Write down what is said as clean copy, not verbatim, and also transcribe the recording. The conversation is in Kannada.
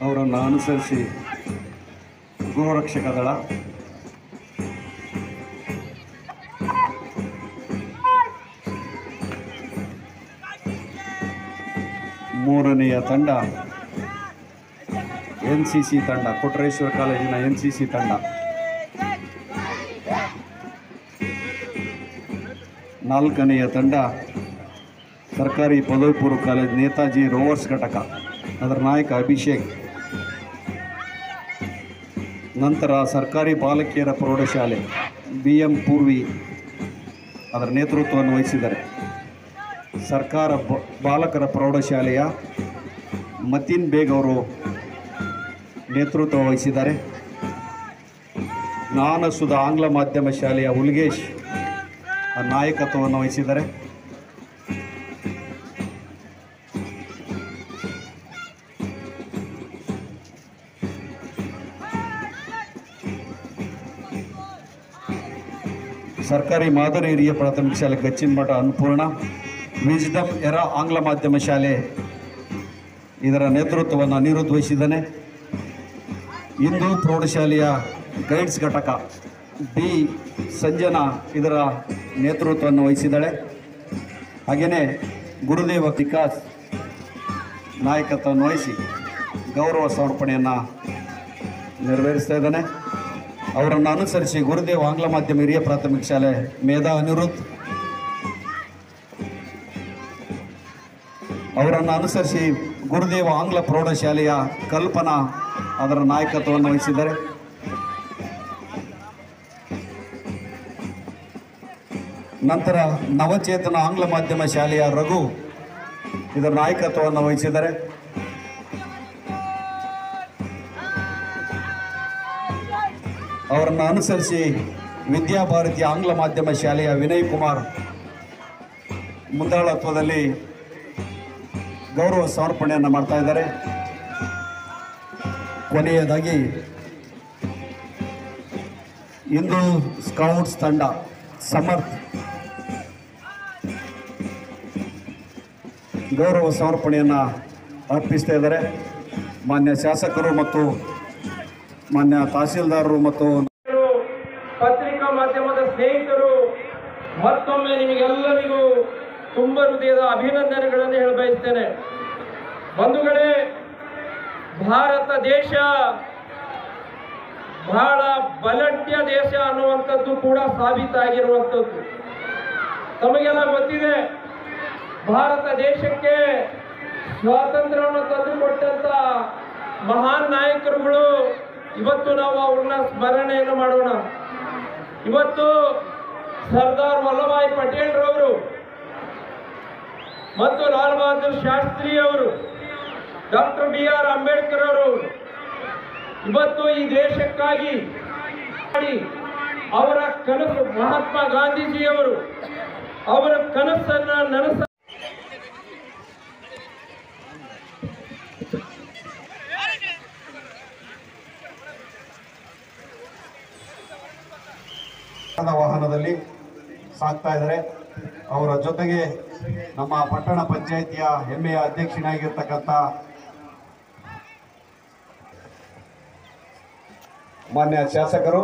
ಅವರನ್ನು ಅನುಸರಿಸಿ ಗೃಹರಕ್ಷಕ ದಳ, ಮೂರನೆಯ ತಂಡ NCC ತಂಡ, ಕೊಟ್ರೇಶ್ವರ ಕಾಲೇಜಿನ NCC ತಂಡ, ನಾಲ್ಕನೆಯ ತಂಡ ಸರ್ಕಾರಿ ಪದವಿ ಪೂರ್ವ ಕಾಲೇಜ್ ನೇತಾಜಿ ರೋವರ್ಸ್ ಘಟಕ, ಅದರ ನಾಯಕ ಅಭಿಷೇಕ್. ನಂತರ ಸರ್ಕಾರಿ ಬಾಲಕಿಯರ ಪ್ರೌಢಶಾಲೆ BM ಪೂರ್ವಿ ಅದರ ನೇತೃತ್ವವನ್ನು ವಹಿಸಿದ್ದಾರೆ. ಸರ್ಕಾರ ಬಾಲಕರ ಪ್ರೌಢಶಾಲೆಯ ಮತೀನ್ ಬೇಗ್ ಅವರು ನೇತೃತ್ವ ವಹಿಸಿದ್ದಾರೆ. ಜ್ಞಾನಸುಧ ಆಂಗ್ಲ ಮಾಧ್ಯಮ ಶಾಲೆಯ ಹುಲ್ಗೇಶ್ ನಾಯಕತ್ವವನ್ನು ವಹಿಸಿದ್ದಾರೆ. ಸರ್ಕಾರಿ ಮಾದರಿ ಹಿರಿಯ ಪ್ರಾಥಮಿಕ ಶಾಲೆ ಗಚ್ಚಿನಮಠ ಅನ್ನಪೂರ್ಣ, ವಿಜ್ಡಮ್ ಎರಾ ಆಂಗ್ಲ ಮಾಧ್ಯಮ ಶಾಲೆ ಇದರ ನೇತೃತ್ವವನ್ನು ಅನಿರುದ್ಧ ವಹಿಸಿದ್ದಾನೆ. ಹಿಂದೂ ಪ್ರೌಢಶಾಲೆಯ ಗೈಡ್ಸ್ ಘಟಕ B ಸಂಜನಾ ಇದರ ನೇತೃತ್ವವನ್ನು ವಹಿಸಿದ್ದಾಳೆ. ಹಾಗೆಯೇ ಗುರುದೇವ ವಿಕಾಸ್ ನಾಯಕತ್ವವನ್ನು ವಹಿಸಿ ಗೌರವ ಸಮರ್ಪಣೆಯನ್ನು ನೆರವೇರಿಸ್ತಾ ಇದ್ದಾನೆ. ಅವರನ್ನು ಅನುಸರಿಸಿ ಗುರುದೇವ್ ಆಂಗ್ಲ ಮಾಧ್ಯಮ ಹಿರಿಯ ಪ್ರಾಥಮಿಕ ಶಾಲೆ ಮೇಧಾ ಅನಿರುದ್ಧ್, ಅವರನ್ನು ಅನುಸರಿಸಿ ಗುರುದೇವ ಆಂಗ್ಲ ಪ್ರೌಢಶಾಲೆಯ ಕಲ್ಪನಾ ಅದರ ನಾಯಕತ್ವವನ್ನು ವಹಿಸಿದ್ದಾರೆ. ನಂತರ ನವಚೇತನ ಆಂಗ್ಲ ಮಾಧ್ಯಮ ಶಾಲೆಯ ರಘು ಇದರ ನಾಯಕತ್ವವನ್ನು ವಹಿಸಿದ್ದಾರೆ. ಅವರನ್ನು ಅನುಸರಿಸಿ ವಿದ್ಯಾಭಾರತಿ ಆಂಗ್ಲ ಮಾಧ್ಯಮ ಶಾಲೆಯ ವಿನಯ್ ಕುಮಾರ್ ಮುಂದಾಳತ್ವದಲ್ಲಿ ಗೌರವ ಸಮರ್ಪಣೆಯನ್ನು ಮಾಡ್ತಾ ಇದ್ದಾರೆ. ಕೊನೆಯದಾಗಿ ಹಿಂದೂ ಸ್ಕೌಟ್ಸ್ ತಂಡ ಸಮರ್ಥ್ ಗೌರವ ಸಮರ್ಪಣೆಯನ್ನು ಅರ್ಪಿಸ್ತಾ ಇದ್ದಾರೆ. ಮಾನ್ಯ ಶಾಸಕರು ಮತ್ತು ಮಾನ್ಯ ತಹಸೀಲ್ದಾರರು ಮತ್ತು ಪತ್ರಿಕಾ ಮಾಧ್ಯಮದ ಸ್ನೇಹಿತರು, ಮತ್ತೊಮ್ಮೆ ನಿಮಗೆಲ್ಲರಿಗೂ ತುಂಬ ಹೃದಯದ ಅಭಿನಂದನೆಗಳನ್ನು ಹೇಳ ಬಯಸ್ತೇನೆ. ಬಂಧುಗಳೇ, ಭಾರತ ದೇಶ ಬಹಳ ಬಲಢ್ಯ ದೇಶ ಅನ್ನುವಂಥದ್ದು ಕೂಡ ಸಾಬೀತಾಗಿರುವಂಥದ್ದು ತಮಗೆಲ್ಲ ಗೊತ್ತಿದೆ. ಭಾರತ ದೇಶಕ್ಕೆ ಸ್ವಾತಂತ್ರ್ಯವನ್ನು ತಂದುಕೊಟ್ಟಂತ ಮಹಾನ್ ನಾಯಕರುಗಳು ಇವತ್ತು ನಾವು ಅವ್ರನ್ನ ಸ್ಮರಣೆಯನ್ನು ಮಾಡೋಣ. ಇವತ್ತು ಸರ್ದಾರ್ ವಲ್ಲಭಾಯ್ ಪಟೇಲ್ ರವರು ಮತ್ತು ಲಾಲ್ ಬಹದ್ದೂರ್ ಶಾಸ್ತ್ರಿ ಅವರು, ಡಾಕ್ಟರ್ BR ಅಂಬೇಡ್ಕರ್ ಅವರು ಇವತ್ತು ಈ ದೇಶಕ್ಕಾಗಿ ಅವರ ಕನಸು, ಮಹಾತ್ಮ ಗಾಂಧೀಜಿಯವರು ಅವರ ಕನಸನ್ನು ನನಸ ವಾಹನದಲ್ಲಿ ಸಾಗ್ತಾ ಇದ್ದಾರೆ. ಅವರ ಜೊತೆಗೆ ನಮ್ಮ ಪಟ್ಟಣ ಪಂಚಾಯಿತಿಯ ಹೆಮ್ಮೆಯ ಅಧ್ಯಕ್ಷನಾಗಿರ್ತಕ್ಕಂಥ ಮಾನ್ಯ ಶಾಸಕರು